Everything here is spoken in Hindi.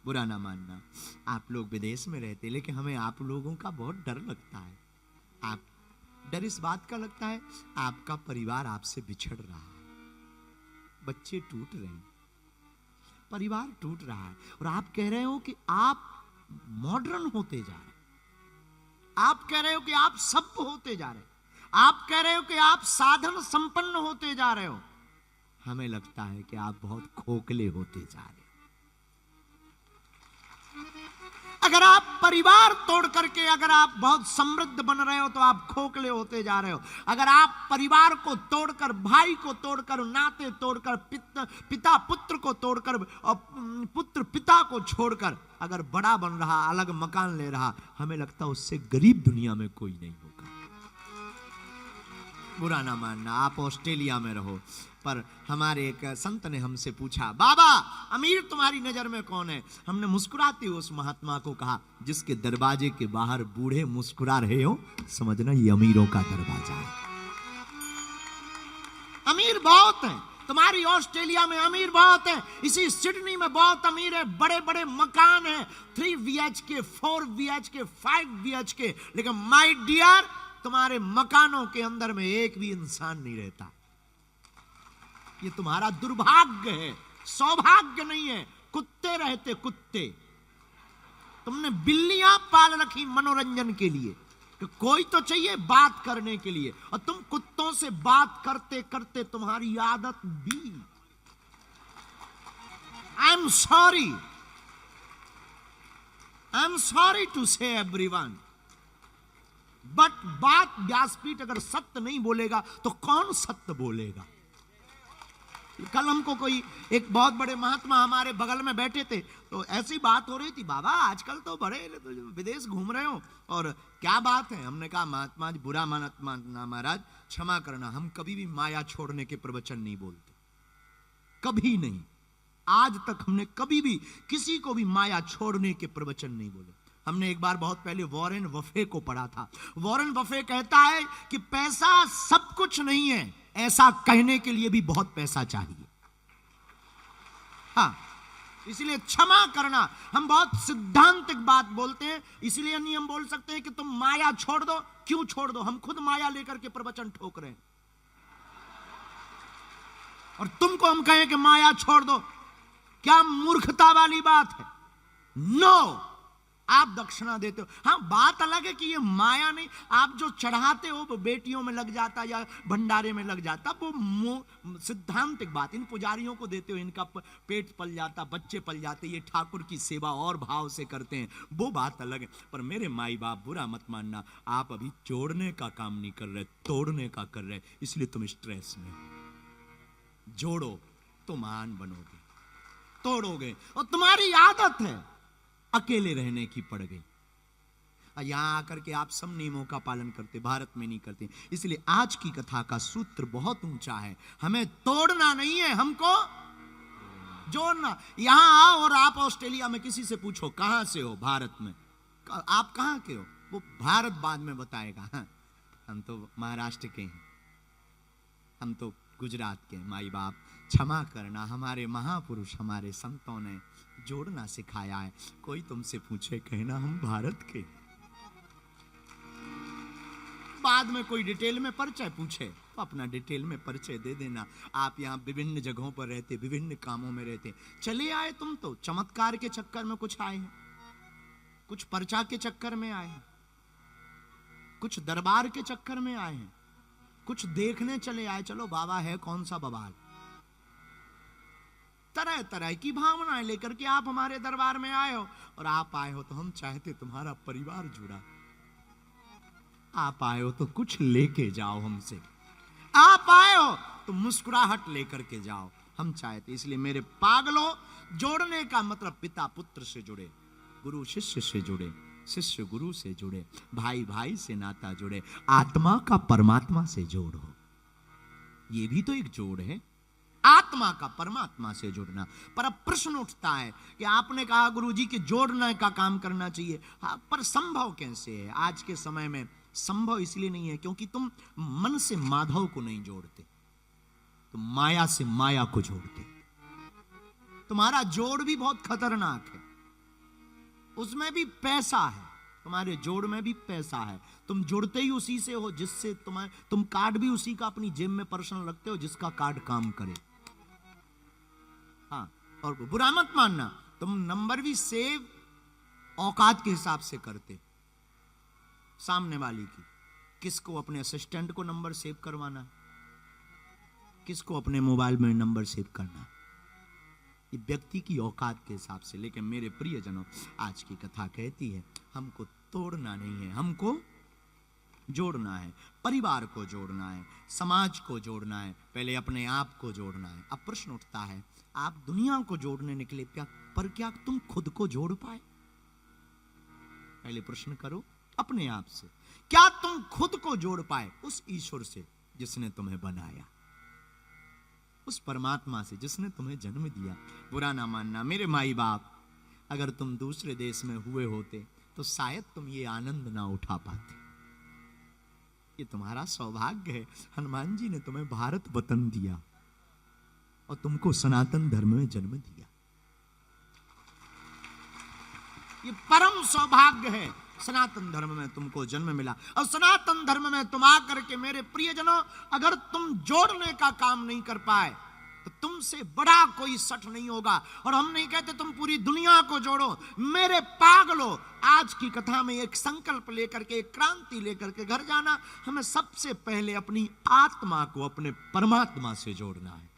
बुरा ना मानना, आप लोग विदेश में रहते, लेकिन हमें आप लोगों का बहुत डर लगता है। आप डर इस बात का लगता है, आपका परिवार आपसे बिछड़ रहा है, बच्चे टूट रहे हैं, परिवार टूट रहा है, और आप कह रहे हो कि आप मॉडर्न होते जा रहे, आप कह रहे हो कि आप सभ्य होते जा रहे, आप कह रहे हो कि आप साधन संपन्न होते जा रहे हो। हमें लगता है कि आप बहुत खोखले होते जा रहे हो। अगर आप परिवार तोड़ करके अगर आप बहुत समृद्ध बन रहे हो तो आप खोखले होते जा रहे हो। अगर आप परिवार को तोड़कर, भाई को तोड़कर, नाते तोड़कर, पिता पुत्र को तोड़कर, पुत्र पिता को छोड़कर अगर बड़ा बन रहा, अलग मकान ले रहा, हमें लगता है उससे गरीब दुनिया में कोई नहीं होगा। बुरा ना मानना, आप ऑस्ट्रेलिया में रहो, पर हमारे एक संत ने हमसे पूछा, बाबा अमीर तुम्हारी नजर में कौन है? हमने मुस्कुराते हुए उस महात्मा को कहा, जिसके दरवाजे के बाहर बूढ़े मुस्कुरा रहे हो, समझना ये अमीरों का दरवाजा है। अमीर बहुत है, तुम्हारी ऑस्ट्रेलिया में अमीर बहुत है, इसी सिडनी में बहुत अमीर है, बड़े बड़े मकान है, 3 BHK, 4 BHK, 5 BHK, लेकिन माय डियर, तुम्हारे मकानों के अंदर में एक भी इंसान नहीं रहता। ये तुम्हारा दुर्भाग्य है, सौभाग्य नहीं है। कुत्ते रहते, कुत्ते। तुमने बिल्लियां पाल रखी मनोरंजन के लिए, कि कोई तो चाहिए बात करने के लिए, और तुम कुत्तों से बात करते करते तुम्हारी आदत भी। आई एम सॉरी टू से एवरीवन, बट बात व्यासपीठ अगर सत्य नहीं बोलेगा तो कौन सत्य बोलेगा? कल हमको कोई एक बहुत बड़े महात्मा हमारे बगल में बैठे थे, तो ऐसी बात हो रही थी, बाबा आजकल तो बड़े विदेश घूम रहे हो, और क्या बात है? हमने कहा, महात्मा जी बुरा मानना महाराज, क्षमा करना, हम कभी भी माया छोड़ने के प्रवचन नहीं बोलते, कभी नहीं। आज तक हमने कभी भी किसी को भी माया छोड़ने के प्रवचन नहीं बोले। हमने एक बार बहुत पहले वॉरेन बफे को पढ़ा था। वॉरेन बफे कहता है कि पैसा सब कुछ नहीं है, ऐसा कहने के लिए भी बहुत पैसा चाहिए। हाँ, इसलिए क्षमा करना, हम बहुत सिद्धांतिक बात बोलते हैं, इसलिए नहीं हम बोल सकते हैं कि तुम माया छोड़ दो। क्यों छोड़ दो? हम खुद माया लेकर के प्रवचन ठोक रहे हैं, और तुमको हम कहें कि माया छोड़ दो, क्या मूर्खता वाली बात है? नो, आप दक्षिणा देते हो, हाँ बात अलग है कि ये माया नहीं, आप जो चढ़ाते हो वो बेटियों में लग जाता या भंडारे में लग जाता, वो सिद्धांतिक बात। इन पुजारियों को देते हो, इनका पेट पल जाता, बच्चे पल जाते, ये ठाकुर की सेवा और भाव से करते हैं, वो बात अलग है। पर मेरे माई बाप, बुरा मत मानना, आप अभी जोड़ने का काम नहीं कर रहे, तोड़ने का कर रहे, इसलिए तुम स्ट्रेस में। जोड़ो तो महान बनोगे, तोड़ोगे, और तुम्हारी आदत है अकेले रहने की पड़ गई। यहां आकर के आप सब नियमों का पालन करते, भारत में नहीं करते। इसलिए आज की कथा का सूत्र बहुत ऊंचा है, हमें तोड़ना नहीं है, हमको जोड़ना। यहां आओ और आप ऑस्ट्रेलिया में किसी से पूछो कहां से हो, भारत में, आप कहां के हो, वो भारत बाद में बताएगा। हाँ, हम तो महाराष्ट्र के हैं, हम तो गुजरात के। माई बाप क्षमा करना, हमारे महापुरुष, हमारे संतों ने जोड़ना सिखाया है। कोई तुमसे पूछे, कहना हम भारत के। बाद में कोई डिटेल में परिचय पूछे तो अपना डिटेल में परिचय दे देना। आप यहाँ विभिन्न जगहों पर रहते, विभिन्न कामों में रहते, चले आए तुम तो चमत्कार के चक्कर में कुछ आए हैं, कुछ पर्चा के चक्कर में आए हैं, कुछ दरबार के चक्कर में आए हैं, कुछ देखने चले आए, चलो बाबा है कौन सा बवाल। तरह तरह की भावनाएं लेकर के आप हमारे दरबार में आए हो, और आप आए हो तो हम चाहते तुम्हारा परिवार जुड़ा। आप आए हो तो कुछ लेके जाओ हमसे, आप आए हो तो मुस्कुराहट लेकर के जाओ, हम चाहते। इसलिए मेरे पागलों, जोड़ने का मतलब पिता पुत्र से जुड़े, गुरु शिष्य से जुड़े, शिष्य गुरु से जुड़े, भाई भाई से नाता जुड़े, आत्मा का परमात्मा से जोड़ हो। ये भी तो एक जोड़ है, आत्मा का परमात्मा से जुड़ना। पर अब प्रश्न उठता है कि आपने कहा गुरुजी कि जोड़ने का काम करना चाहिए, हाँ, पर संभव कैसे है? आज के समय में संभव इसलिए नहीं है क्योंकि तुम मन से माधव को नहीं जोड़ते, तुम माया से माया को जोड़ते। तुम्हारा जोड़ भी बहुत खतरनाक है। उसमें भी पैसा है, तुम्हारे जोड़ में भी पैसा है। तुम जुड़ते ही उसी से हो जिससे तुम कार्ड भी उसी का अपनी जेब में पर्सनल रखते हो जिसका कार्ड काम करे। हाँ, और बुरा मत मानना, तुम नंबर भी सेव औकात के हिसाब से करते। सामने वाली की, किसको अपने असिस्टेंट को नंबर सेव करवाना, किसको अपने मोबाइल में नंबर सेव करना, ये व्यक्ति की औकात के हिसाब से। लेकिन मेरे प्रियजनों, आज की कथा कहती है हमको तोड़ना नहीं है, हमको जोड़ना है। परिवार को जोड़ना है, समाज को जोड़ना है, पहले अपने आप को जोड़ना है। अब प्रश्न उठता है, आप दुनिया को जोड़ने निकले पर क्या तुम खुद को जोड़ पाए? पहले प्रश्न करो अपने आप से, क्या तुम खुद को जोड़ पाए उस ईश्वर से जिसने तुम्हें बनाया, उस परमात्मा से जिसने तुम्हें जन्म दिया? बुरा ना मानना मेरे माई बाप, अगर तुम दूसरे देश में हुए होते तो शायद तुम ये आनंद ना उठा पाते। ये तुम्हारा सौभाग्य है, हनुमान जी ने तुम्हें भारत वतन दिया और तुमको सनातन धर्म में जन्म दिया। ये परम सौभाग्य है, सनातन धर्म में तुमको जन्म मिला। और सनातन धर्म में तुम आकर के मेरे प्रियजनों, अगर तुम जोड़ने का काम नहीं कर पाए तो तुमसे बड़ा कोई सठ नहीं होगा। और हम नहीं कहते तुम पूरी दुनिया को जोड़ो, मेरे पागलों, आज की कथा में एक संकल्प लेकर के, एक क्रांति लेकर के घर जाना। हमें सबसे पहले अपनी आत्मा को अपने परमात्मा से जोड़ना है।